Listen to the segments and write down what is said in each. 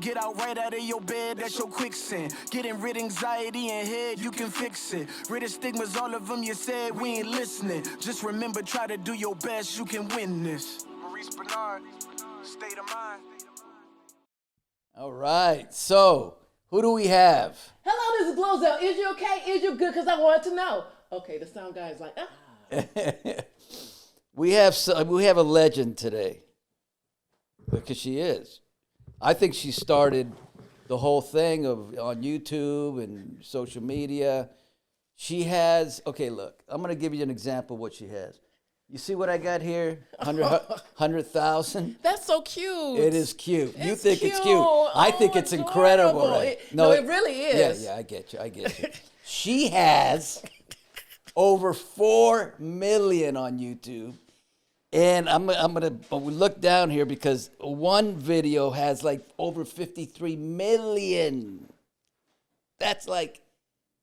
Get out right out of your bed, that's your quicksand. Getting rid anxiety and head, you can fix it. Rid of stigmas, all of them you said, we ain't listening. Just remember, try to do your best, you can win this. Maurice Benard, State of Mind. All right, so who do we have? Hello, this is GloZell. Is you okay? Is you good? Because I wanted to know. Okay, the sound guy is like, ah. We have a legend today, because she is. I think she started the whole thing on YouTube and social media. She has, okay, look, I'm going to give you an example of what she has. You see what I got here? 100,000? That's so cute. It is cute. You think cute. it's cute. I think it's incredible. Right? No, it really is. Yeah, I get you. She has over 4 million on YouTube. And I'm gonna look down here because one video has like over 53 million. That's like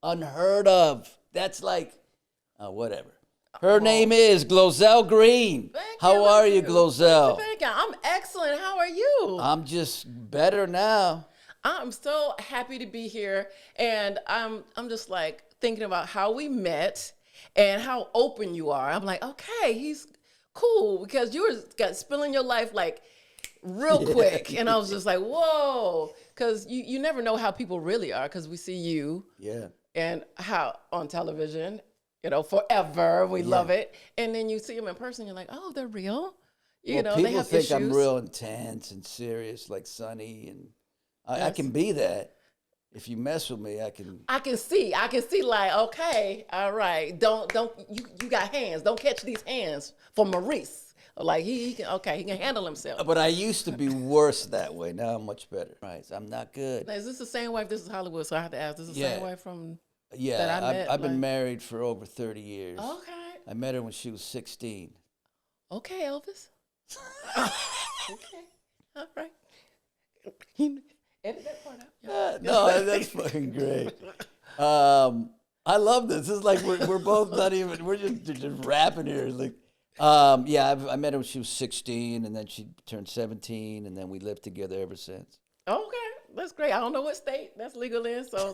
unheard of. That's like, whatever. Her name is GloZell Green. How are you, GloZell? Thank you. I'm excellent. How are you? I'm just better now. I'm so happy to be here, and I'm just like thinking about how we met and how open you are. I'm like, okay, he's cool, because you were spilling your life like real quick, and I was just like, whoa, because you never know how people really are, because we see you, and how on television, forever we love it, and then you see them in person, you're like, oh, they're real. People they have think issues. I'm real intense and serious, like Sonny, and I can be that. If you mess with me, I can see like, okay, all right. Don't you got hands. Don't catch these hands for Maurice. Like he can handle himself. But I used to be worse that way. Now I'm much better. Right. So I'm not good. Now, is this the same wife? This is Hollywood, so I have to ask. This is the same wife from that I met? I've been married for over 30 years. Okay. I met her when she was 16. Okay, Elvis. Okay. All right. Edit that part out. No, that's fucking great. I love this. This is like we're both not even. We're just rapping here. Like, I met her when she was 16, and then she turned 17, and then we lived together ever since. Okay, that's great. I don't know what state that's legal in, so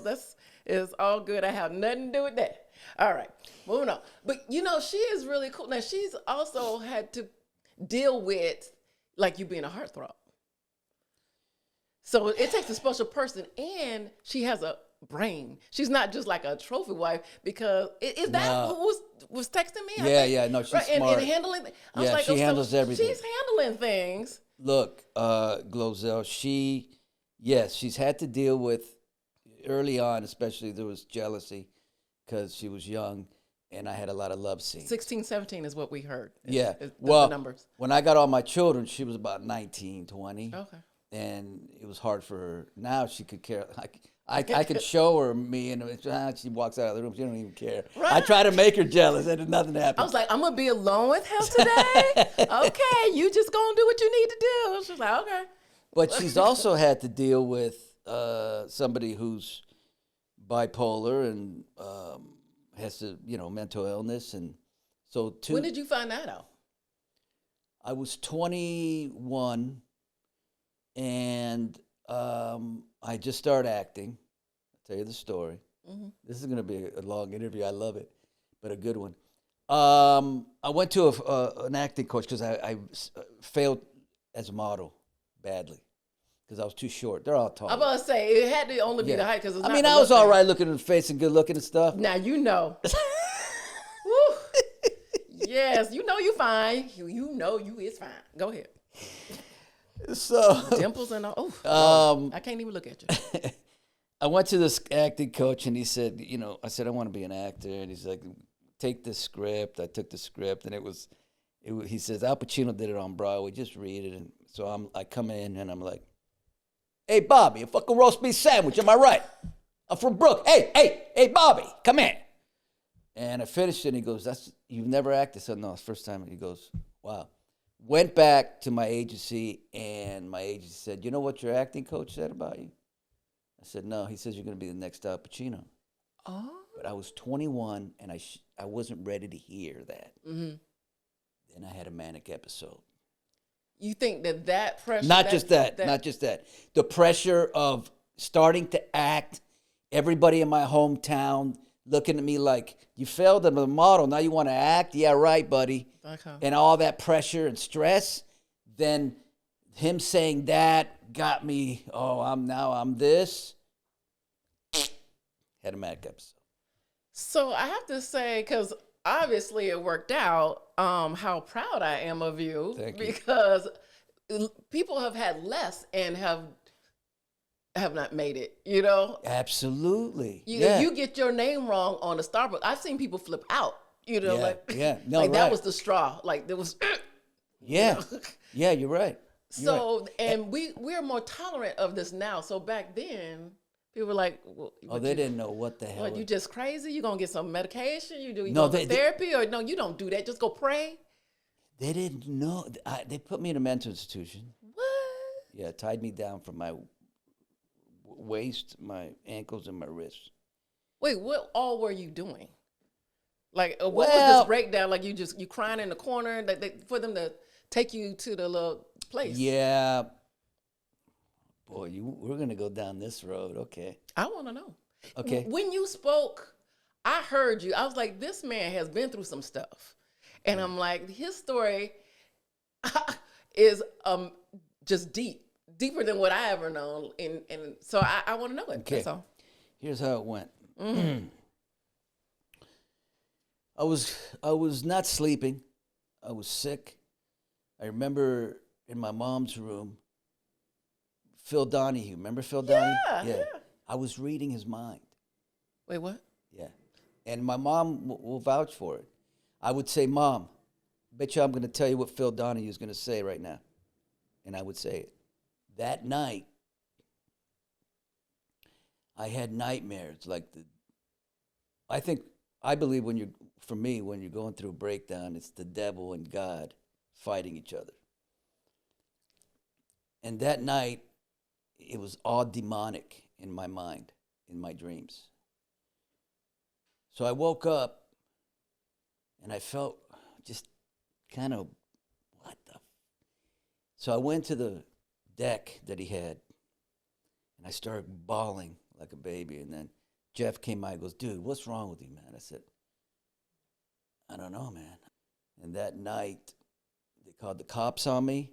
it's all good. I have nothing to do with that. All right, moving on. But she is really cool. Now she's also had to deal with like you being a heartthrob. So it takes a special person, and she has a brain. She's not just like a trophy wife, because is that who was texting me? Yeah, no, she's smart. And handling. I was yeah, like, she handles everything. She's handling things. Look, GloZell, she's had to deal with early on, especially there was jealousy because she was young, and I had a lot of love scenes. 16, 17 is what we heard. The numbers. When I got all my children, she was about 19, 20. Okay. And it was hard for her. Now she could care. I could show her me, and she walks out of the room. She don't even care. Right. I try to make her jealous, and nothing happens. I was like, I'm gonna be alone with him today. Okay, you just gonna do what you need to do. She's like, okay. But she's also had to deal with somebody who's bipolar and has mental illness, and so. When did you find that out? I was 21. And I just started acting. I'll tell you the story. Mm-hmm. This is going to be a long interview. I love it, but a good one. I went to an acting coach because I failed as a model badly because I was too short. They're all tall. I'm about to say, it had to only be the height. Because I was all right looking in the face and good looking and stuff. Now you know. Yes, you fine. You know you is fine. Go ahead. So dimples and all. I can't even look at you. I went to this acting coach, and he said, I said, I want to be an actor. And he's like, take this script. I took the script, and he says, Al Pacino did it on Broadway. Just read it. And so I come in, and I'm like, hey, Bobby, a fucking roast beef sandwich. Am I right? I'm from Brook. Hey, Bobby, come in. And I finished it, and he goes, you've never acted? I said, no, it's the first time. And he goes, wow. Went back to my agency, and my agency said, you know what your acting coach said about you? I said, no. He says you're going to be the next Al Pacino. Oh. But I was 21, and I wasn't ready to hear that. Mm-hmm. Then I had a manic episode. You think that pressure? Not just that. The pressure of starting to act, everybody in my hometown looking at me like, you failed at the model, now you want to act? Yeah, right, buddy. Okay. And all that pressure and stress, then him saying that got me, I'm this. Had a Mac episode. So I have to say, because obviously it worked out, how proud I am of you. Thank you. Because people have had less and have not made it, you know? Absolutely. You get your name wrong on the Starbucks. I've seen people flip out, you know, No, like right. that was the straw. Like there was Yeah. Yeah, you're right. So and we're more tolerant of this now. So back then, people were like, well, they didn't know what the hell. What, you just crazy? You gonna get some medication? You No, go to therapy? Or no, you don't do that. Just go pray. They didn't know. They put me in a mental institution. What? Yeah, tied me down from my waist, my ankles, and my wrists. Wait, what all were you doing? Like, what was Well, this breakdown? Like, you crying in the corner for them to take you to the little place? Yeah. Boy, we're going to go down this road. Okay. I want to know. Okay. When you spoke, I heard you. I was like, this man has been through some stuff. And I'm like, his story is just deeper than what I ever known. And so I want to know it. Okay. That's all. Here's how it went. Mm-hmm. I was not sleeping. I was sick. I remember in my mom's room, Phil Donahue. Remember Phil Donahue? Yeah. I was reading his mind. Wait, what? Yeah. And my mom will vouch for it. I would say, Mom, bet you I'm going to tell you what Phil Donahue is going to say right now. And I would say it. That night, I had nightmares. I believe when you're going through a breakdown, it's the devil and God fighting each other. And that night, it was all demonic in my mind, in my dreams. So I woke up and I felt just kind of, what the? So I went to the deck that he had and I started bawling like a baby. And then Jeff came by and goes, dude, what's wrong with you, man? I said, I don't know, man. And that night, they called the cops on me.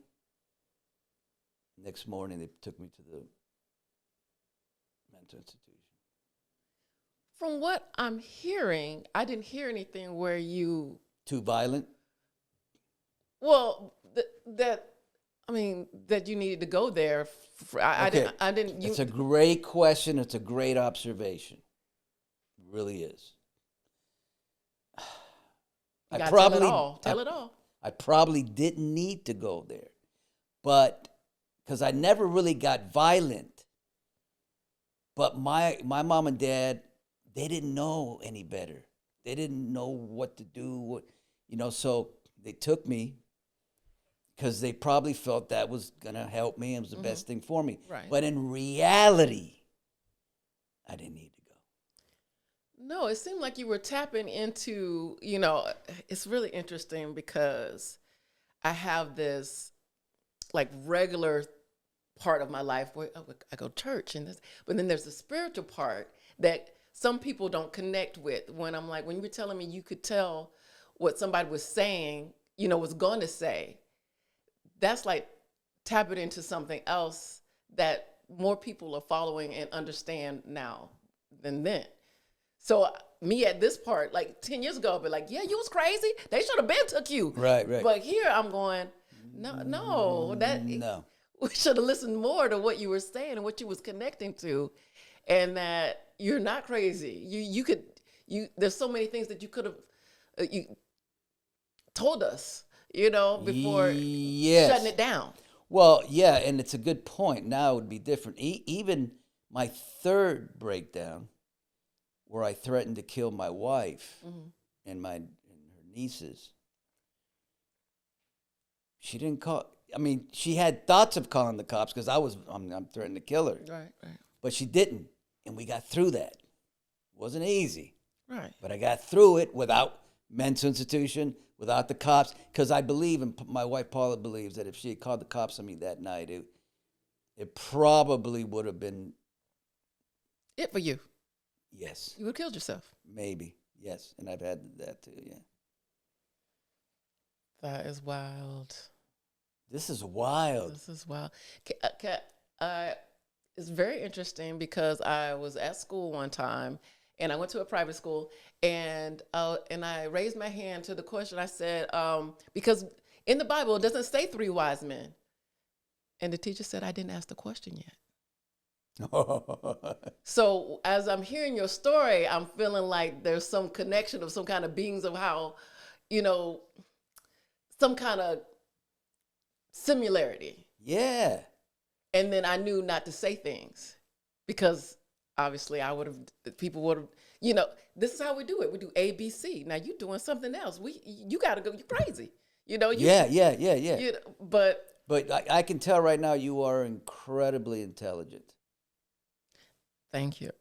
Next morning, they took me to the mental institution. From what I'm hearing, I didn't hear anything where you... Too violent? Well, that you needed to go there. I didn't. It's a great question. It's a great observation. It really is. Tell it all. I probably didn't need to go there, but because I never really got violent. But my mom and dad, they didn't know any better. They didn't know what to do. So they took me because they probably felt that was going to help me and was the best thing for me. Right. But in reality, I didn't need to go. No, it seemed like you were tapping into, it's really interesting because I have this like regular part of my life where I go to church but then there's the spiritual part that some people don't connect with. When I'm like, when you were telling me you could tell what somebody was saying, was going to say, that's like tapping into something else that more people are following and understand now than then. So me at this part, like 10 years ago, I'd be like, yeah, you was crazy. They should have been took you. Right. But here I'm going, no. We should have listened more to what you were saying and what you was connecting to, and that you're not crazy. There's so many things that you could have you told us, before shutting it down. Well, yeah, and it's a good point. Now it would be different. Even my third breakdown, where I threatened to kill my wife and her nieces, she didn't call. I mean, she had thoughts of calling the cops because I'm threatening to kill her. Right. But she didn't, and we got through that. It wasn't easy. Right. But I got through it without mental institution without the cops. Because I believe, and my wife Paula believes, that if she had called the cops on me that night, it probably would have been, It for you. yes, You would have killed yourself. maybe, yes. And I've had that too, yeah. That is wild. This is wild. This is wild. It's very interesting because I was at school one time, and I went to a private school, and I raised my hand to the question. I said, because in the Bible it doesn't say 3 wise men, and the teacher said I didn't ask the question yet. So as I'm hearing your story, I'm feeling like there's some connection of some kind of beings of how, some kind of similarity. Yeah. And then I knew not to say things because obviously people would have, this is how we do it. We do A, B, C. Now you doing something else. You got to go, you crazy. Yeah. But I can tell right now you are incredibly intelligent. Thank you.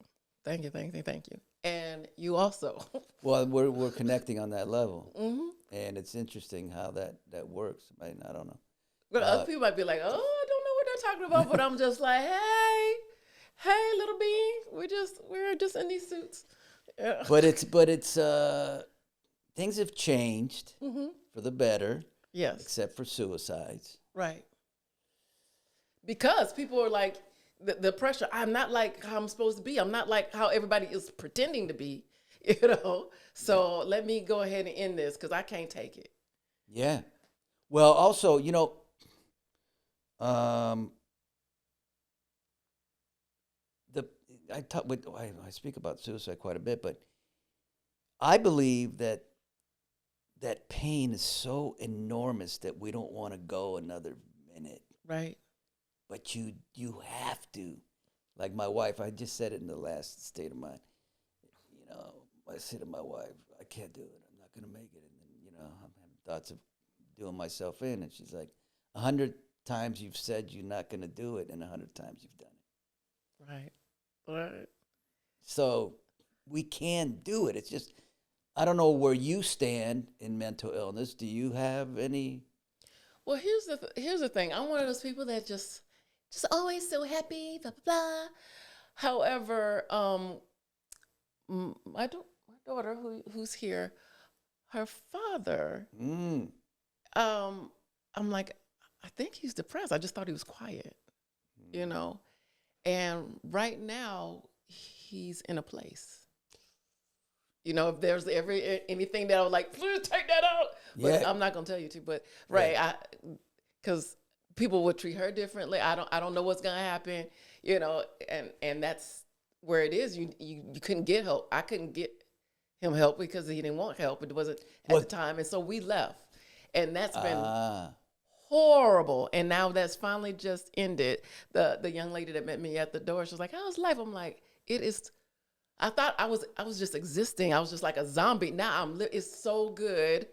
And you also. Well, we're connecting on that level. Mm-hmm. And it's interesting how that works. I don't know. But other people might be like, oh, I don't know what they're talking about. But I'm just like, hey, little being, we're just in these suits. Yeah. But it's things have changed for the better. Yes. Except for suicides. Right. Because people are like, the pressure, I'm not like how I'm supposed to be. I'm not like how everybody is pretending to be, So let me go ahead and end this because I can't take it. Yeah. Well, also, I speak about suicide quite a bit, but I believe that pain is so enormous that we don't want to go another minute. Right. But you have to. Like my wife, I just said it in the last state of mind. I said to my wife, I can't do it. I'm not going to make it. And then, I'm having thoughts of doing myself in. And she's like, 100 times you've said you're not going to do it, and 100 times you've done it. Right. So we can do it. It's just, I don't know where you stand in mental illness. Do you have any? Well, here's the thing. I'm one of those people that just always so happy, blah, blah, blah. However, my daughter who's here, her father, I'm like, I think he's depressed. I just thought he was quiet, And right now, he's in a place. If there's anything that I was like, please take that out. But yeah. I'm not gonna tell you to. But right, because people would treat her differently. I don't know what's gonna happen. And that's where it is. You couldn't get help. I couldn't get him help because he didn't want help. It wasn't at the time, and so we left. And that's been horrible. And now that's finally just ended. The young lady that met me at the door, she was like, how's life? I'm like, it is. I thought I was just existing. I was just like a zombie. Now it's so good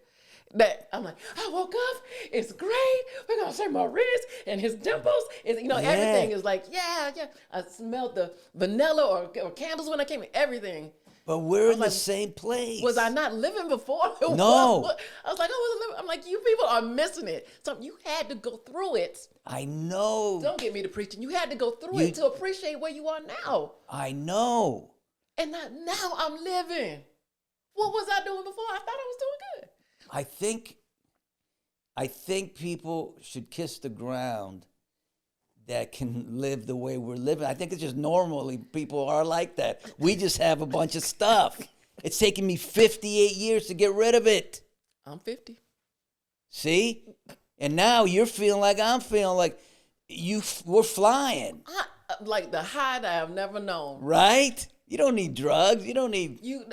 that I'm like, I woke up. It's great. We're gonna say Maurice and his dimples. Everything is like, yeah. I smelled the vanilla or candles when I came in. Everything. But we're in the same place. Was I not living before? No. I was like, I wasn't living. I'm like, you people are missing it. So you had to go through it. I know. Don't get me to preaching. You had to go through it to appreciate where you are now. I know. And now I'm living. What was I doing before? I thought I was doing good. I think people should kiss the ground that can live the way we're living. I think it's just normally people are like that. We just have a bunch of stuff. It's taken me 58 years to get rid of it. I'm 50. See? And now you're feeling like I'm feeling like we're flying. Like the high that I've never known. Right? You don't need drugs. You don't need. You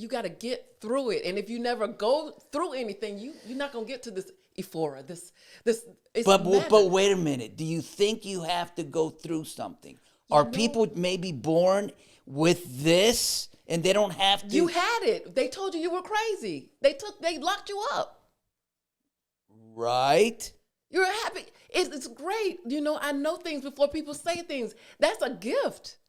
got to get through it. And if you never go through anything, you're not gonna get to this euphoria. This. But wait a minute. Do you think you have to go through something? Are people maybe born with this and they don't have to? You had it. They told you were crazy. They locked you up. Right. You're happy. It's great. I know things before people say things. That's a gift.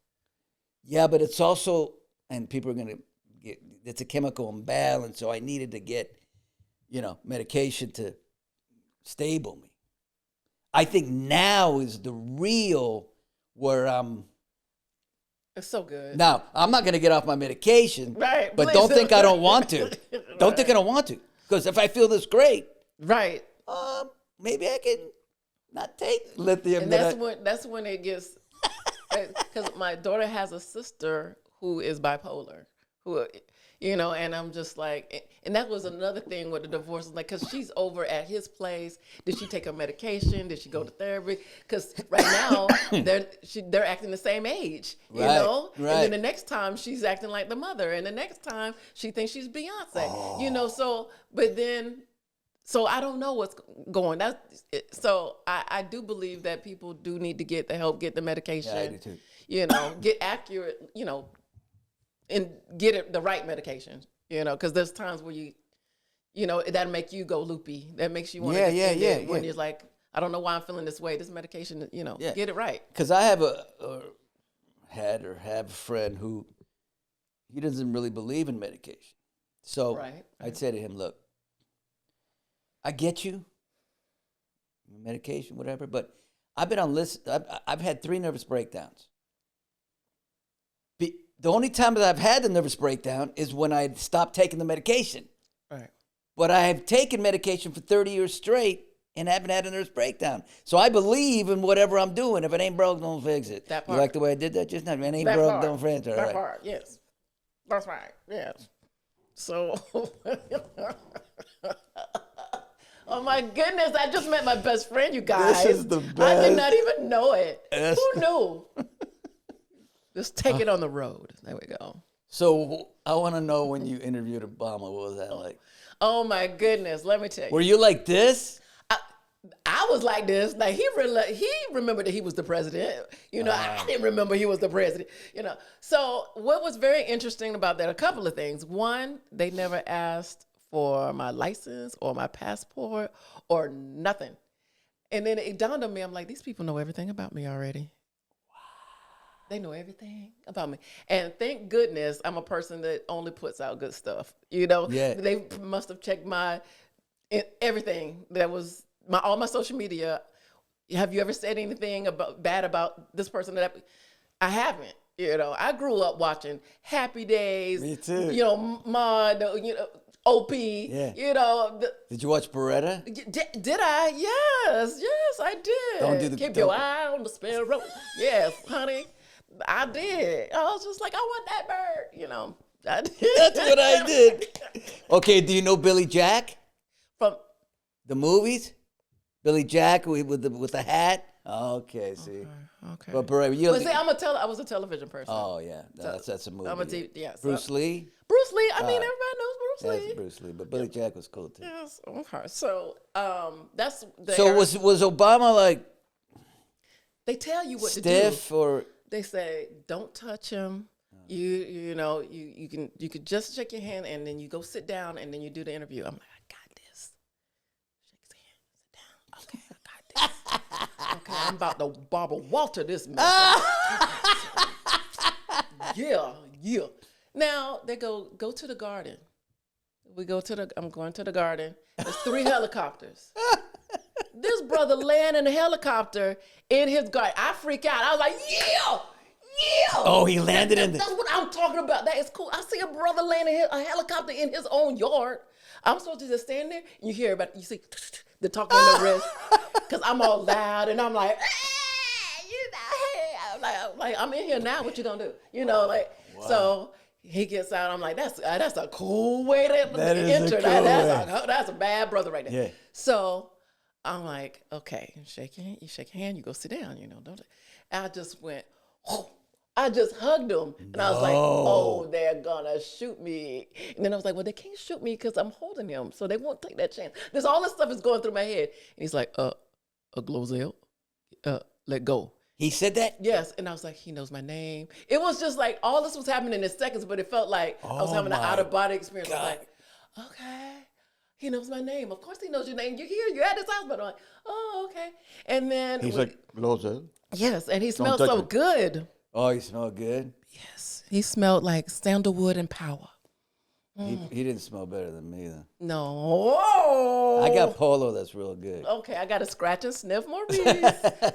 Yeah, but it's also, and people are going to it's a chemical imbalance, so I needed to get, medication to stable me. I think now is the real where I'm. It's so good. Now, I'm not going to get off my medication, Right, but please don't think I don't want to. Right. Don't think I don't want to. Because if I feel this great, Right. maybe I can not take lithium. And that's when it gets, because my daughter has a sister who is bipolar, and I'm just like, and that was another thing with the divorce, like, because she's over at his place. Did she take her medication? Did she go to therapy? Because right now they're acting the same age, Right. And then the next time she's acting like the mother, and the next time she thinks she's Beyonce, So I don't know what's going. So I do believe that people do need to get the help, get the medication. Yeah, I do too. Get accurate, and get it the right medication. Because there's times where that make you go loopy. That makes you want to when you're like, I don't know why I'm feeling this way. This medication, get it right. Because I have have a friend who he doesn't really believe in medication. So Right. I'd say to him, look, I get you, medication, whatever, but I've been on list. I've had 3 nervous breakdowns. The only time that I've had the nervous breakdown is when I stopped taking the medication. Right. But I have taken medication for 30 years straight and haven't had a nervous breakdown. So I believe in whatever I'm doing. If it ain't broke, don't fix it. That You part. like the way I did that just now? If it ain't That broke, part. don't fix it. All That right. part, yes. That's right, yes. So, oh my goodness, I just met my best friend, you guys. This is the I best. did not even know it. Yes. Who knew? Just take it on the road. There we go. So I want to know when you interviewed Obama, what was that like? Oh my goodness, let me tell you. Were you like this? I was like this. Like he remembered that he was the president. I didn't remember he was the president. So what was very interesting about that? A couple of things. One, they never asked for my license or my passport or nothing. And then it dawned on me. I'm like, these people know everything about me already. They know everything about me. And thank goodness I'm a person that only puts out good stuff. Yeah. They must have checked everything that was all my social media. Have you ever said anything bad about this person? I haven't. I grew up watching Happy Days. Me too. Maude, OP. Yeah. Did you watch Beretta? Did I? Yes, I did. Don't do the- Keep don't- your eye on the sparrow. Yes, honey. I did. I was just like, I want that bird. I did. That's what I did. Okay, do you know Billy Jack? From The movies? Billy Jack with the hat? Okay, see. okay. But Beretta, you But see, I was a television person. Oh yeah, that's a movie. I'm a yes. Bruce Lee? Bruce Lee. I mean, everybody knows Bruce Lee. That's Bruce Lee, but Billy Jack was cool too. Yes. Okay. So that's the So era. was Obama like They tell you what stiff to do. or They say don't touch him. You can just shake your hand and then you go sit down and then you do the interview. I'm like, I got this. Shake his hand, sit down. Okay, I got this. Okay, I'm about to Barbara Walter this mess. Yeah. Now they go to the garden. I'm going to the garden. There's 3 helicopters. This brother laying in a helicopter in his garden. I freak out. I was like, yeah. Oh, he landed in the That's what I'm talking about. That is cool. I see a brother laying in a helicopter in his own yard. I'm supposed to just stand there and you hear about, you see the talking in the wrist. Because I'm all loud and I'm like, I'm like, I'm in here now. What you gonna do? So he gets out. I'm like, that's a cool way to That is a enter. cool That's a bad brother right there. Yeah. So I'm like, okay, you shake your hand, you go sit down, don't. I just went, oh. I just hugged him. And I was like, oh, they're gonna shoot me. And then I was like, well, they can't shoot me because I'm holding him. So they won't take that chance. There's all this stuff is going through my head. And he's like, a GloZell, let go. He said that? Yes. And I was like, he knows my name. It was just like, all this was happening in seconds, but it felt like I was having an out-of-body experience. I was like, okay. He knows my name. Of course he knows your name. You're here. You're at his house. But I'm like, oh, okay. And then He's like, GloZell? yes. And he smelled so good. Oh, he smelled good? Yes. He smelled like sandalwood and power. He didn't smell better than me then. No. I got Polo that's real good. Okay, I got to scratch and sniff Maurice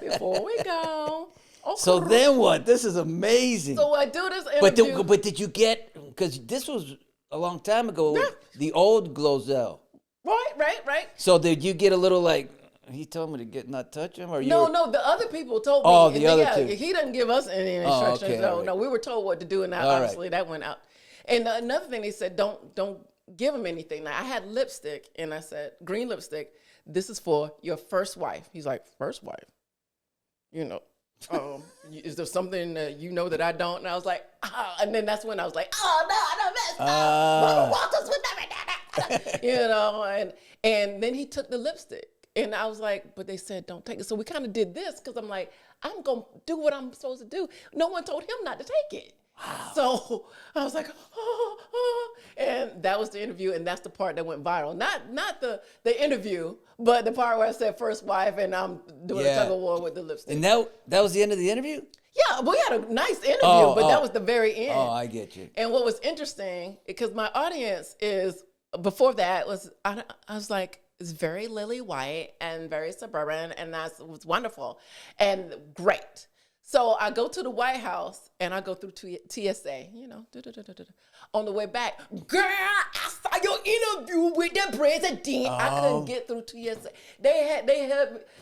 before we go. Okay. So then what? This is amazing. So I do this interview. But did you get, because this was a long time ago, Yeah. the old GloZell. Right. So did you get a little like, he told me to not touch him? Or you No, were- no, the other people told me. Oh, the other yeah, two. He didn't give us any instructions. okay, so, all right. no, we were told what to do, and that, All right. obviously that went out. And another thing, they said, don't give him anything. Now, I had lipstick, and I said, green lipstick, this is for your first wife. He's like, first wife? You know, is there something that you know that I don't? And I was like, and then that's when I was like, oh, no, I don't mess up. Walters would never do that. You know, and then he took the lipstick. And I was like, but they said, don't take it. So we kind of did this because I'm like, I'm going to do what I'm supposed to do. No one told him not to take it. Wow. So I was like, and that was the interview. And that's the part that went viral. Not the interview, but the part where I said first wife and I'm doing a tug of war with the lipstick. And that was the end of the interview? Yeah, we had a nice interview, but that was the very end. Oh, I get you. And what was interesting, because my audience is, before that, I was like, it's very lily white and very suburban, and that was wonderful and great. So I go to the White House and I go through TSA, you know, on the way back. Girl, I saw your interview with the president. I couldn't get through TSA. They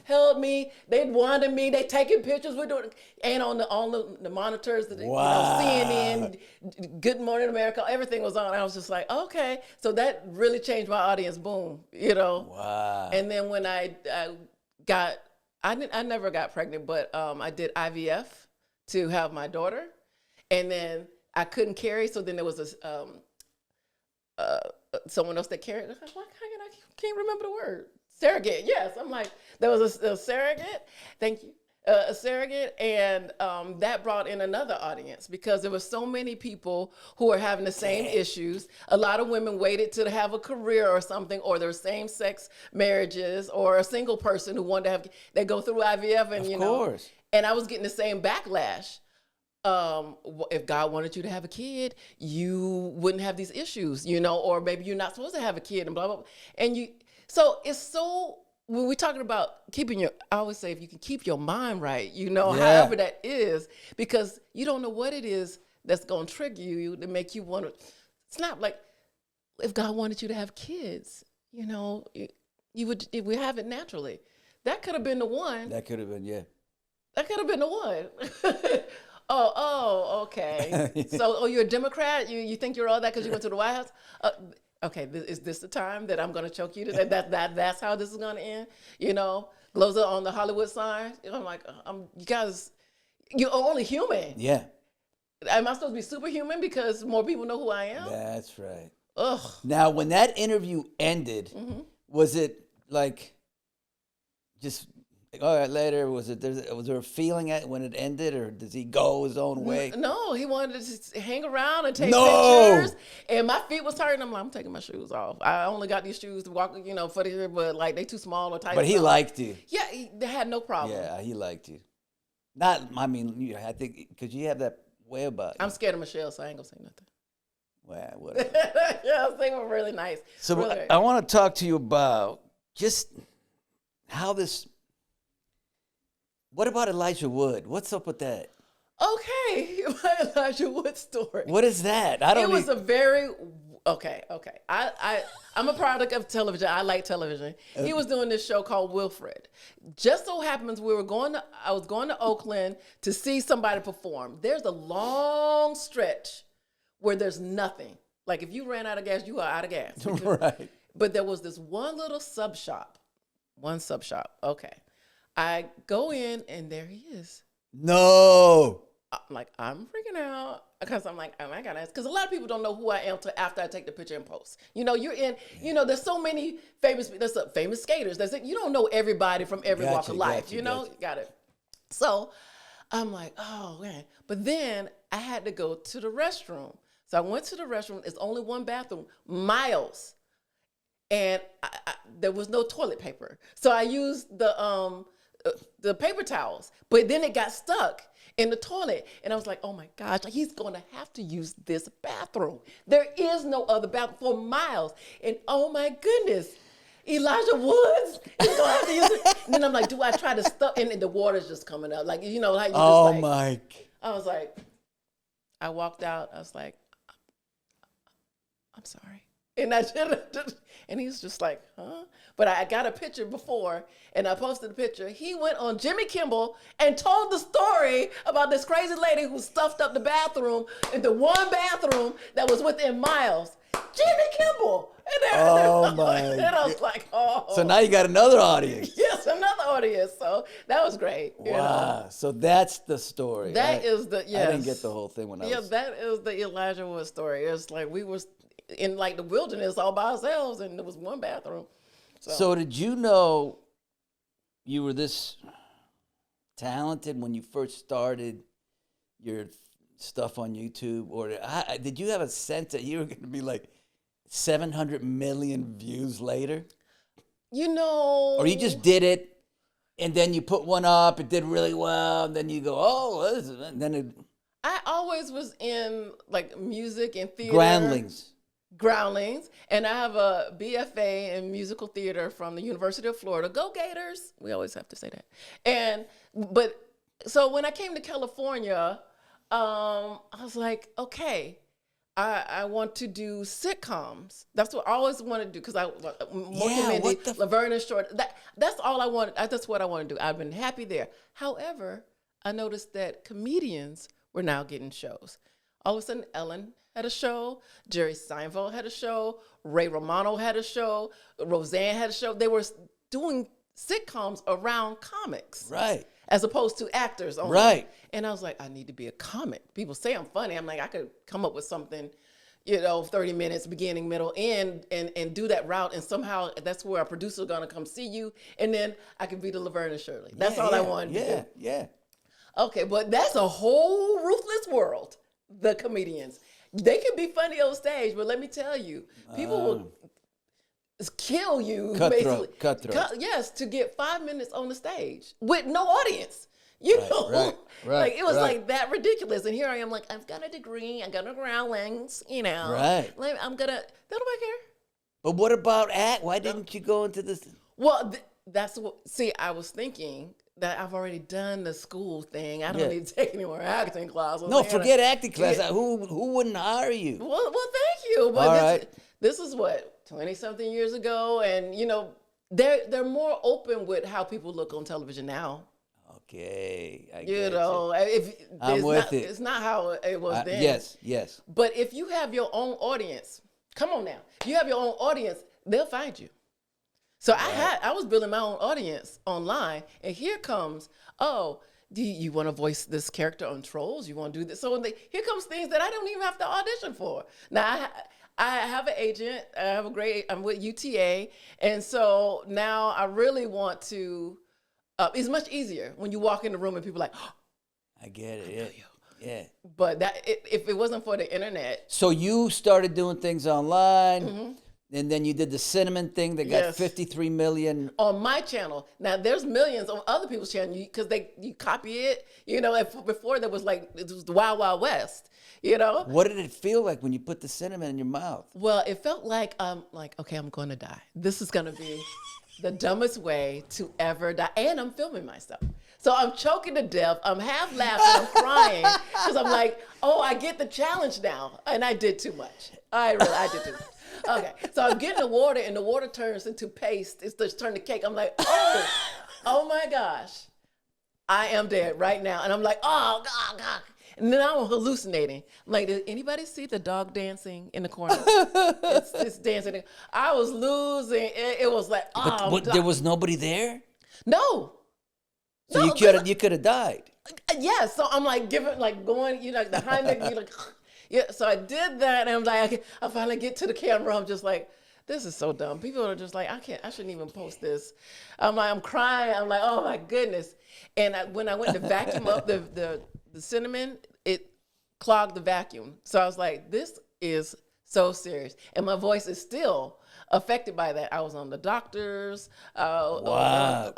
held me. They wanted me. They taking pictures with it, and on the monitors, Wow. CNN, Good Morning America, everything was on. I was just like, okay. So that really changed my audience. Boom, you know. Wow. And then when I never got pregnant, but I did IVF to have my daughter, and then I couldn't carry, so then there was someone else that carried. I can't remember the word. Surrogate. Yes, I'm like, there was a surrogate. Thank you. A surrogate, and that brought in another audience because there were so many people who were having the same issues. A lot of women waited to have a career or something, or their same-sex marriages, or a single person who wanted to have, they go through IVF, and Of course. and I was getting the same backlash. If God wanted you to have a kid, you wouldn't have these issues, you know, or maybe you're not supposed to have a kid, and blah, blah, blah. And so it's so, when we're talking about I always say, if you can keep your mind right, you know, however that is, because you don't know what it is that's going to trigger you to make you want to. It's not like if God wanted you to have kids, you know, you would have it naturally. That could have been the one. That could have been, yeah. That could have been the one. Oh, okay. So, you're a Democrat? You think you're all that because you went to the White House? Okay, is this the time that I'm going to choke you to that's how this is going to end? You know, GloZell on the Hollywood sign. I'm like, you guys, you're only human. Yeah. Am I supposed to be superhuman because more people know who I am? That's right. Ugh. Now, when that interview ended, was it like just, all right, later, was there a feeling when it ended, or does he go his own way? No, he wanted to just hang around and take No! pictures. And my feet was hurting. I'm like, I'm taking my shoes off. I only got these shoes to walk, you know, for the year, but like they too small or tight. But he liked you. Yeah, they had no problem. Yeah, he liked you. Not, I mean, I think, because you have that way about you. I'm scared of Michelle, so I ain't gonna say nothing. Well, whatever. Yeah, they were really nice. So really. I want to talk to you about just how this. What about Elijah Wood? What's up with that? Okay, my Elijah Wood story. What is that? I don't. It was a very okay. I'm a product of television. I like television. He was doing this show called Wilfred. Just so happens I was going to Oakland to see somebody perform. There's a long stretch where there's nothing. Like if you ran out of gas, you are out of gas. Right. But there was this one little sub shop. Okay. I go in and there he is. No. I'm like, I'm freaking out because I'm like, oh my God. Because a lot of people don't know who I am till after I take the picture and post. You know, there's so many famous skaters. You don't know everybody from every walk of life. Got it. So I'm like, oh man. But then I had to go to the restroom. So I went to the restroom. It's only one bathroom, miles. And there was no toilet paper. So I used the paper towels, but then it got stuck in the toilet. And I was like, oh my gosh, he's going to have to use this bathroom. There is no other bathroom for miles. And oh my goodness, Elijah Woods is going to have to use it. And then I'm like, do I try to stuff? And the water's just coming up. Like, you know, how you just Oh like, my. I was like, I walked out. I was like, I'm sorry. And and he was just like, huh? But I got a picture before, and I posted the picture. He went on Jimmy Kimmel and told the story about this crazy lady who stuffed up the bathroom in the one bathroom that was within miles. Jimmy Kimmel. Oh my. And I was like, oh. So now you got another audience. Yes, another audience. So that was great. You Wow. know? So that's the story. That is the, yes. I didn't get the whole thing when I was. Yeah, that is the Elijah Wood story. It's like we were in like the wilderness all by ourselves, and there was one bathroom. So did you know you were this talented when you first started your stuff on YouTube? Or did you have a sense that you were going to be like 700 million views later? You know. Or you just did it, and then you put one up, it did really well, and then you go, oh, this is, and then it... I always was in like music and theater. Groundlings. And I have a BFA in musical theater from the University of Florida. Go Gators. We always have to say that. So when I came to California, I was like, okay, I want to do sitcoms. That's what I always wanted to do, because Laverne and Short. That's all I wanted. That's what I want to do. I've been happy there. However, I noticed that comedians were now getting shows. All of a sudden, Ellen had a show, Jerry Seinfeld had a show, Ray Romano had a show, Roseanne had a show. They were doing sitcoms around comics. Right. As opposed to actors only. Right. And I was like, I need to be a comic. People say I'm funny. I'm like, I could come up with something, 30 minutes, beginning, middle, end, and do that route. And somehow that's where a producer is going to come see you. And then I could be the Laverne and Shirley. That's all I wanted to do. Yeah. Okay, but that's a whole ruthless world, the comedians. They can be funny on stage, but let me tell you, people will kill you. Cutthroat. Yes, to get 5 minutes on the stage with no audience. Right. Like it was like that ridiculous. And here I am, like, I've got a degree, I got a groundlings, Right. Like, I'm gonna. Nobody care. But what about act? Why didn't you go into this? Well, that's what. See, I was thinking that I've already done the school thing. I don't need to take any more acting classes. No, forget acting class. Who wouldn't hire you? Well, thank you. But all right. This is what 20-something years ago, and they're more open with how people look on television now. Okay, I I'm with it. It's not how it was then. Yes. But if you have your own audience, come on now. If you have your own audience, they'll find you. So I was building my own audience online, and here comes, do you want to voice this character on Trolls? You want to do this? So here comes things that I don't even have to audition for. Now I have an agent. I'm with UTA, and so now I really want to. It's much easier when you walk in the room and people are like, I get it. Yeah. But if it wasn't for the internet. So you started doing things online, and then you did the cinnamon thing that got 53 million. On my channel. Now, there's millions on other people's channel because you copy it. Before there was it was the Wild Wild West. What did it feel like when you put the cinnamon in your mouth? Well, it felt like, okay, I'm going to die. This is going to be the dumbest way to ever die. And I'm filming myself. So I'm choking to death. I'm half laughing. I'm crying because I'm like, I get the challenge now. And I did too much. I did too much. Okay. So I'm getting the water, and the water turns into paste. It's just turned to cake. I'm like, oh my gosh. I am dead right now. And I'm like, oh, God. And then I'm hallucinating. I'm like, did anybody see the dog dancing in the corner? it's dancing. I was losing. It was like, But there was nobody there? No. So you could have died. Yeah. So I'm like going, the high neck, yeah. So I did that, and I'm like, I finally get to the camera. I'm just like, this is so dumb. People are just like, I shouldn't even post this. I'm like, I'm crying. I'm like, oh my goodness. And when I went to vacuum up the cinnamon, it clogged the vacuum. So I was like, this is so serious. And my voice is still affected by that. I was on the doctors. Wow.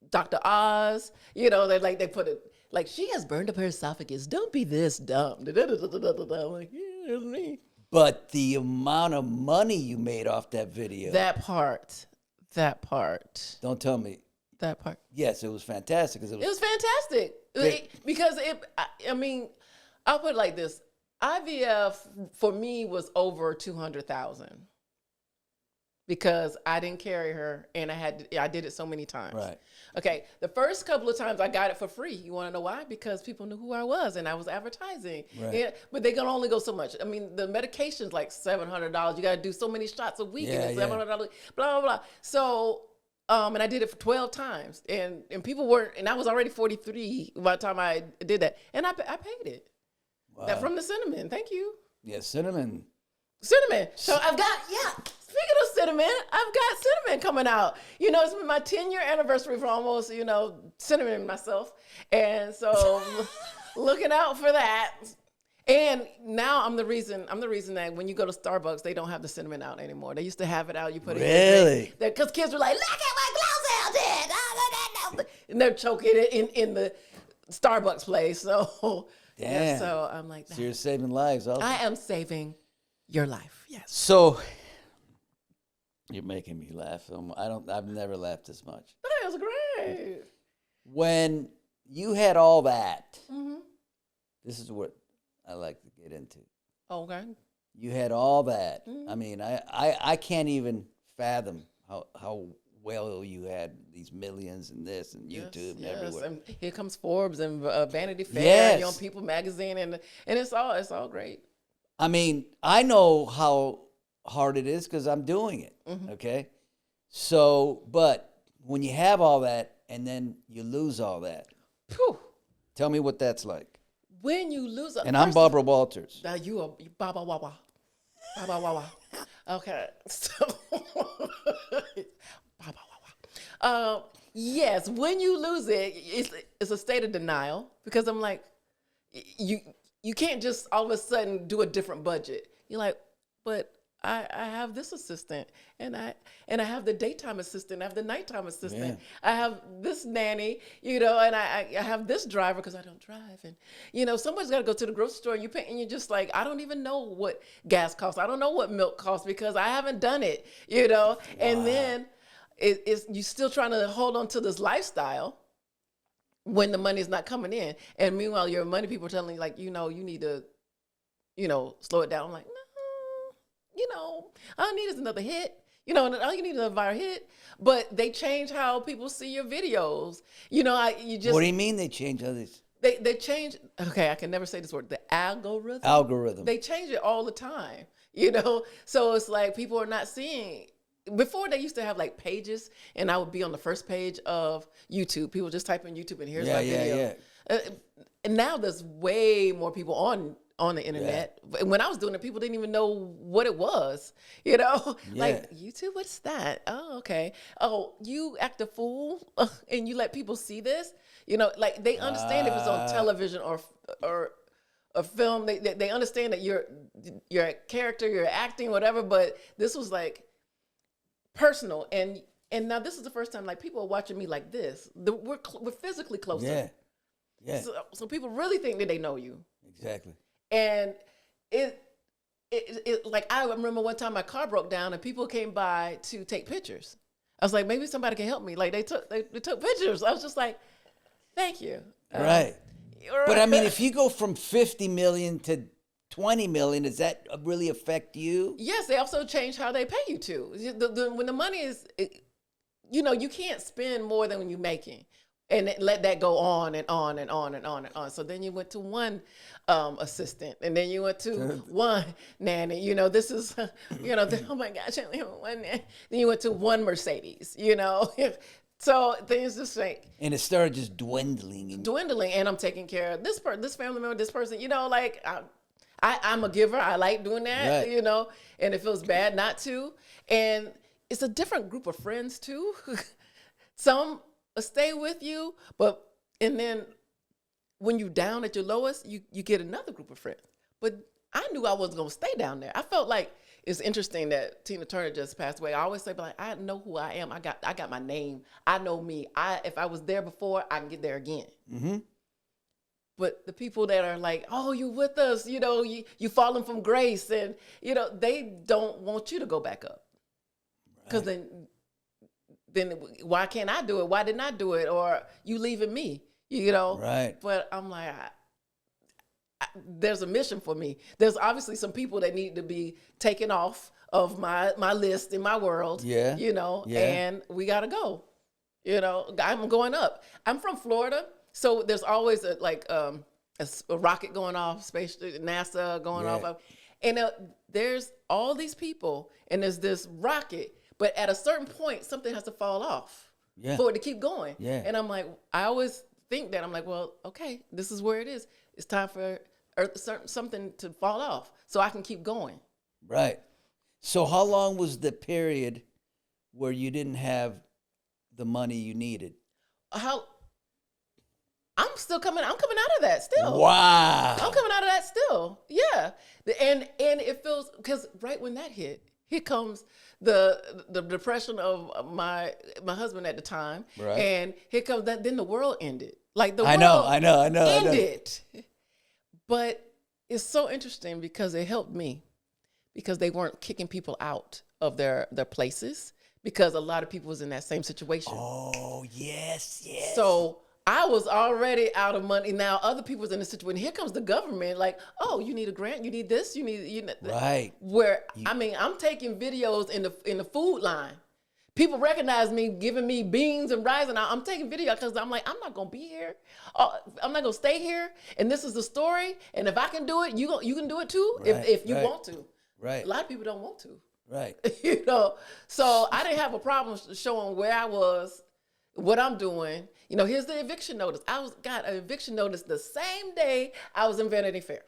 Dr. Oz, they put like, she has burned up her esophagus. Don't be this dumb. I'm like, yeah, that's me. But the amount of money you made off that video. That part. Don't tell me. That part. Yes, it was fantastic. It was fantastic. Because I mean, I'll put it like this. IVF for me was over 200,000 because I didn't carry her and I did it so many times. Right. Okay. The first couple of times I got it for free. You want to know why? Because people knew who I was and I was advertising. Right. Yeah, but they can only go so much. I mean, the medication's like $700. You got to do so many shots a week and it's $700. Blah blah blah. So. And I did it for 12 times, and people weren't, and I was already 43 by the time I did that, and I paid it. Wow. That from the cinnamon. Thank you. Yeah, cinnamon. Cinnamon. So I've got, speaking of cinnamon, I've got cinnamon coming out. You know, it's been my 10-year anniversary for almost, cinnamon myself. And so looking out for that. And now I'm the reason that when you go to Starbucks, they don't have the cinnamon out anymore. They used to have it out. You put it Really? Because kids were like, look at what GloZell did. And they're choking it in the Starbucks place. So, Damn. yeah, so I'm like, So you're saving lives also. I am saving your life. Yes. So you're making me laugh. I've never laughed this much. That was great. When you had all that, Mm-hmm. this is what I like to get into. Okay. You had all that. Mm-hmm. I mean, I can't even fathom how well you had these millions and this and YouTube and everywhere. And here comes Forbes and Vanity Fair, Yes. and Young People magazine, and it's all great. I mean, I know how hard it is because I'm doing it. Mm-hmm. Okay. So, but when you have all that and then you lose all that, Phew. tell me what that's like. When you lose, And I'm Barbara Walters. Now you are Baba Wawa. Baba Wawa. Okay. So, Baba Wawa. Yes, when you lose it, it's a state of denial because I'm like, you can't just all of a sudden do a different budget. You're like, but I have this assistant and I have the daytime assistant, I have the nighttime assistant, I have this nanny, and I have this driver because I don't drive, and somebody's got to go to the grocery store and you pay, and you're just like, I don't even know what gas costs, I don't know what milk costs because I haven't done it, and then it's you still trying to hold on to this lifestyle when the money's not coming in, and meanwhile your money people are telling you like, you need to, slow it down. I'm like, all I need is another hit, and all you need is a viral hit. But they change how people see your videos. What do you mean they change others? They change. Okay, I can never say this word. The algorithm. Algorithm. They change it all the time. So it's like people are not seeing. Before they used to have like pages, and I would be on the first page of YouTube. People just type in YouTube, and here's my video. And now there's way more people on the internet. Yeah. When I was doing it, people didn't even know what it was, like YouTube, what's that? Oh, okay. Oh, you act a fool and you let people see this, like they understand if it's on television or a film, they understand that you're a character, you're acting, whatever, but this was like personal. And now this is the first time like people are watching me like this. We're physically closer. Yeah. So people really think that they know you. Exactly. And it like I remember one time my car broke down and people came by to take pictures. I was like, maybe somebody can help me. Like they took pictures. I was just like, thank you. Right. But I mean, if you go from 50 million to 20 million, does that really affect you? Yes, they also change how they pay you too. When the money is, you can't spend more than when you're making. And let that go on and on and on and on and on. So then you went to one assistant, and then you went to one nanny. This is, oh my gosh, I only have one nanny. Then you went to one Mercedes, So things just like. And it started just dwindling. And I'm taking care of this family member, this person, like I'm a giver. I like doing that, right. And it feels bad not to. And it's a different group of friends too. Some stay with you, and then when you down at your lowest, you get another group of friends. But I knew I wasn't gonna stay down there. I felt like it's interesting that Tina Turner just passed away. I always say, like, I know who I am. I got my name. I know me. If I was there before, I can get there again. Mm-hmm. But the people that are like, oh, you with us, you falling from grace, and they don't want you to go back up, because then why can't I do it? Why didn't I do it? Or you leaving me, Right. But I'm like, there's a mission for me. There's obviously some people that need to be taken off of my list in my world. Yeah. And we gotta go. I'm going up. I'm from Florida, so there's always a rocket going off, space NASA going off, and there's all these people, and there's this rocket, but at a certain point, something has to fall off for it to keep going. Yeah. And I'm like, I always think that I'm like, well, okay, this is where it is. It's time for something to fall off so I can keep going. Right. So how long was the period where you didn't have the money you needed? I'm coming out of that still. Wow. I'm coming out of that still. Yeah. And it feels, because right when that hit, here comes the depression of my husband at the time. Right. And here comes that, then the world ended. Like the I world know. ended. But it's so interesting because it helped me, because they weren't kicking people out of their places, because a lot of people was in that same situation. Oh, yes. So I was already out of money. Now other people was in the situation. Here comes the government, like, oh, you need a grant, you need this, you need Right. Where I'm taking videos in the food line. People recognize me, giving me beans and rice, and I'm taking video because I'm like, I'm not gonna be here. I'm not gonna stay here. And this is the story. And if I can do it, you can do it too. Right, if you right. want to. Right. A lot of people don't want to. Right. So I didn't have a problem showing where I was, what I'm doing. Here's the eviction notice. got an eviction notice the same day I was in Vanity Fair.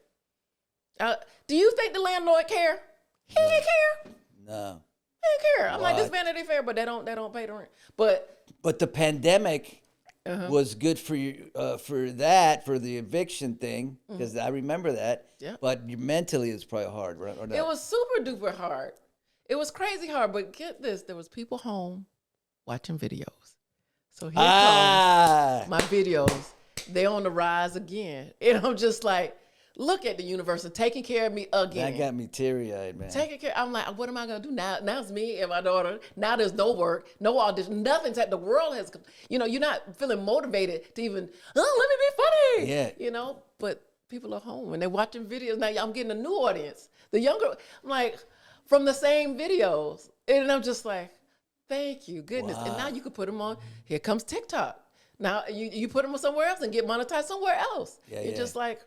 Do you think the landlord care? He didn't care. No. He didn't care. I'm like, this What? Vanity Fair, but they don't pay the rent. But the pandemic was good for you, for the eviction thing, because I remember that. Yeah. But mentally, it's probably hard, right? Or not? it was super duper hard. It was crazy hard. But get this, there was people home watching videos. So here comes my videos. They on the rise again. And I'm just like, look at the universe taking care of me again. That got me teary-eyed, man. Taking care. I'm like, what am I gonna do now? Now it's me and my daughter. Now there's no work, no audition, nothing's at the world has. You're not feeling motivated to even. Let me be funny. Yeah. But people are home and they're watching videos. Now I'm getting a new audience. The younger, I'm like, from the same videos, and I'm just like, thank you, goodness. Wow. And now you can put them on. Here comes TikTok. Now you put them on somewhere else and get monetized somewhere else. You're just like.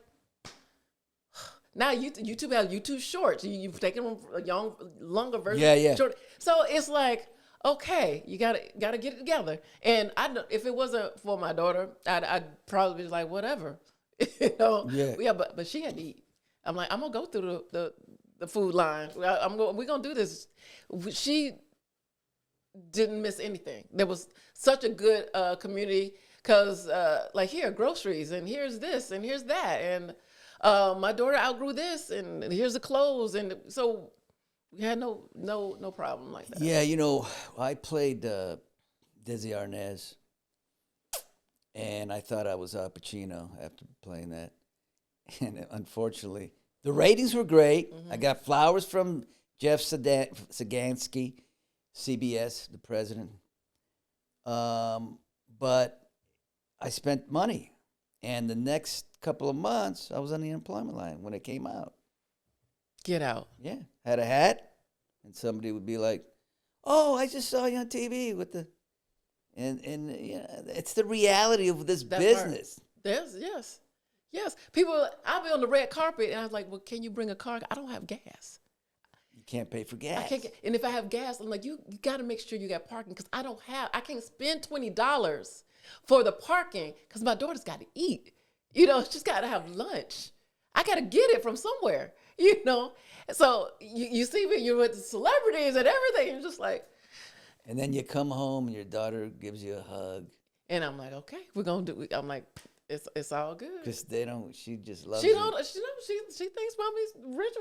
Now YouTube has YouTube Shorts. You've taken them a longer version. Yeah. Short. So it's like, okay, you gotta get it together. And if it wasn't for my daughter, I'd probably be like, whatever, Yeah. But she had to eat. I'm like, I'm gonna go through the food line. We're gonna do this. She didn't miss anything. There was such a good community, because like here, groceries, and here's this, and here's that, and. My daughter outgrew this, and here's the clothes, and so we had no problem like that. Yeah, I played Desi Arnaz, and I thought I was Al Pacino after playing that, and unfortunately, the ratings were great. Mm-hmm. I got flowers from Jeff Sagansky, CBS, the president, but I spent money. And the next couple of months, I was on the unemployment line when it came out. Get out. Yeah. Had a hat, and somebody would be like, oh, I just saw you on TV with the... And it's the reality of this business. Yes. People, I'll be on the red carpet, and I was like, well, can you bring a car? I don't have gas. You can't pay for gas. I can't and if I have gas, I'm like, you got to make sure you got parking, because I can't spend $20 for the parking, because my daughter's got to eat. She's got to have lunch. I got to get it from somewhere, So you see me, you're with the celebrities and everything. You're just like. And then you come home and your daughter gives you a hug. And I'm like, okay, we're going to do it. I'm like, it's all good. Because she just loves she you. She thinks mommy's rich.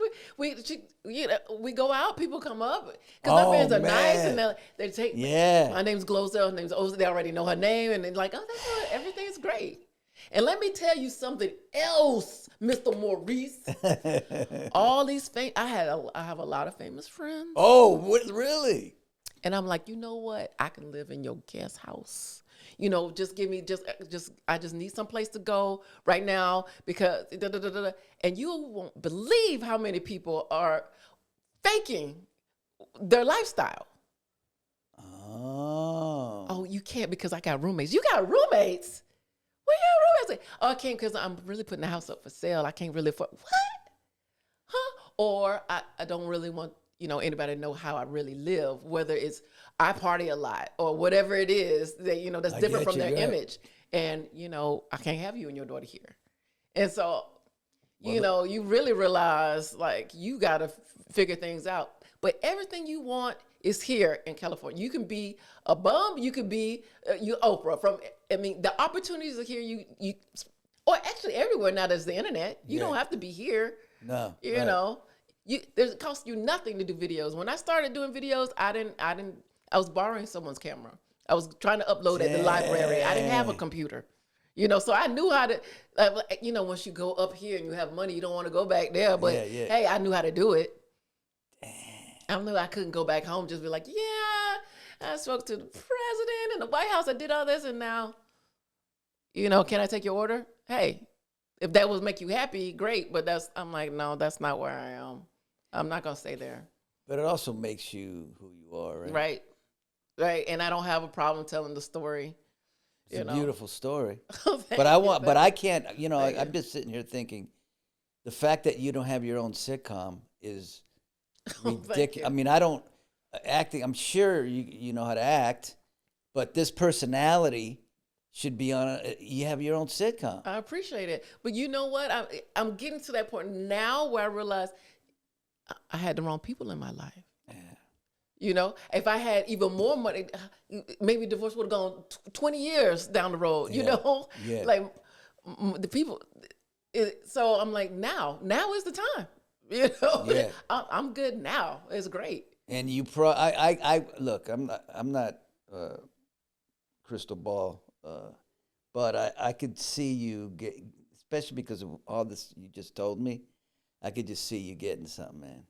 We go out, people come up, because my friends are nice, and they take, my name's GloZell, her name's Oz, they already know her name, and they're like, oh, that's good. Everything's great. And let me tell you something else, Mr. Maurice. All these I have a lot of famous friends. Oh, what, really? And I'm like, you know what? I can live in your guest house. Just give me I just need some place to go right now because and you won't believe how many people are faking their lifestyle. Oh, you can't because I got roommates. You got roommates? Where your roommates? Oh, I can't because I'm really putting the house up for sale. I can't really what? Huh? Or I don't really want anybody to know how I really live, whether it's I party a lot or whatever it is that that's different from their image. And I can't have you and your daughter here. And so you really realize like you got to figure things out. But everything you want is here in California. You can be a bum, you could be you Oprah. The opportunities are here. You or actually everywhere now. There's the internet. You don't have to be here. No, you know. It costs you nothing to do videos. When I started doing videos, I was borrowing someone's camera. I was trying to upload at the library. I didn't have a computer, so I knew how to, once you go up here and you have money, you don't want to go back there. But hey, I knew how to do it. I knew I couldn't go back home, just be like, yeah, I spoke to the president and the White House. I did all this. And now, can I take your order? Hey, if that would make you happy, great. But I'm like, no, that's not where I am. I'm not going to stay there. But it also makes you who you are, right? Right. Right. And I don't have a problem telling the story. It's a beautiful story. But but I can't, I'm just sitting here thinking the fact that you don't have your own sitcom is ridiculous. I mean, acting, I'm sure you know how to act, but this personality should be on you have your own sitcom. I appreciate it. But you know what? I'm getting to that point now where I realize I had the wrong people in my life. Yeah. If I had even more money, maybe divorce would have gone 20 years down the road, Yeah. Like the people. So I'm like, now is the time. Yeah. I'm good now. It's great. And you I look, I'm not crystal ball, but I could see you get, especially because of all this you just told me, I could just see you getting something, man.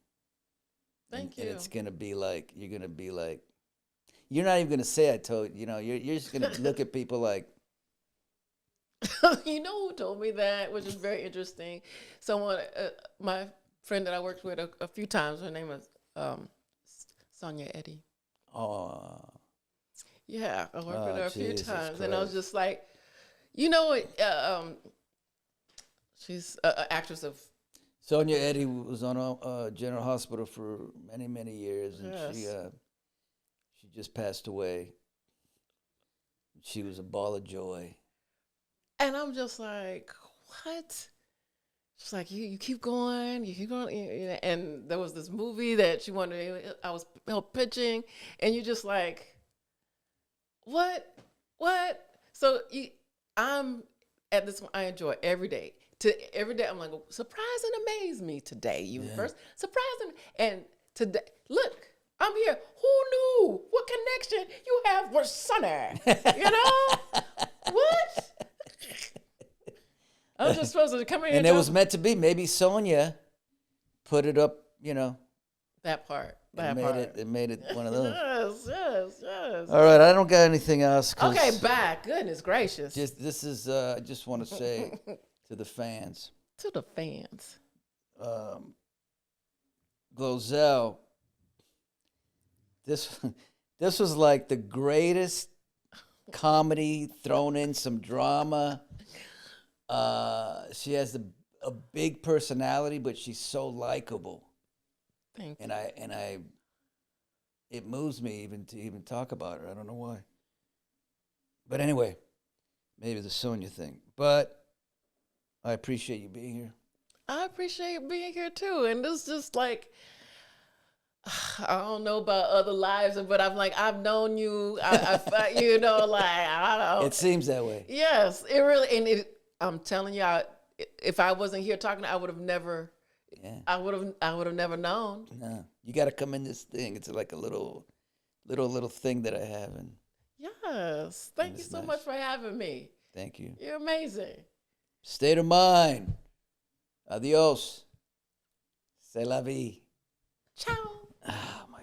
Thank you. And it's gonna be like you're not even gonna say I told you're just gonna look at people like. You know who told me that, which is very interesting. Someone, my friend that I worked with a few times, her name was Sonia Eddy. Oh. Yeah, I worked with her a few times, Christ. and I was just like, she's an actress of. Sonia Eddy was on General Hospital for many, many years, and Yes. she just passed away. She was a ball of joy. And I'm just like, what? She's like, you keep going, you keep going. And there was this movie that she wanted, I was pitching, and you're just like, what? So I'm at this, I enjoy every day. Every day, I'm like, surprise and amaze me today, universe. Yeah. Surprise and today, look, I'm here. Who knew what connection you have with Sonny? What? I was just supposed to come in here. And it was meant to be. Maybe Sonia put it up, That part. It made it one of those. Yes. All right, I don't got anything else. Okay, back. Goodness gracious. I just want to say to the fans. To the fans. GloZell, this was like the greatest comedy, thrown in some drama. She has a big personality, but she's so likable. Thank you. And it moves me even to talk about her. I don't know why. But anyway, maybe the Sonia thing. But I appreciate you being here. I appreciate being here too. And this just like, I don't know about other lives, but I've known you. I I don't know. It seems that way. Yes, it really, and I'm telling you, if I wasn't here talking, I would have never. Yeah. I would have never known. No, you got to come in this thing. It's like a little thing that I have, and yes, thank you so much for having me. Thank you. You're amazing. State of mind. Adios. C'est la vie. Ciao. Oh, my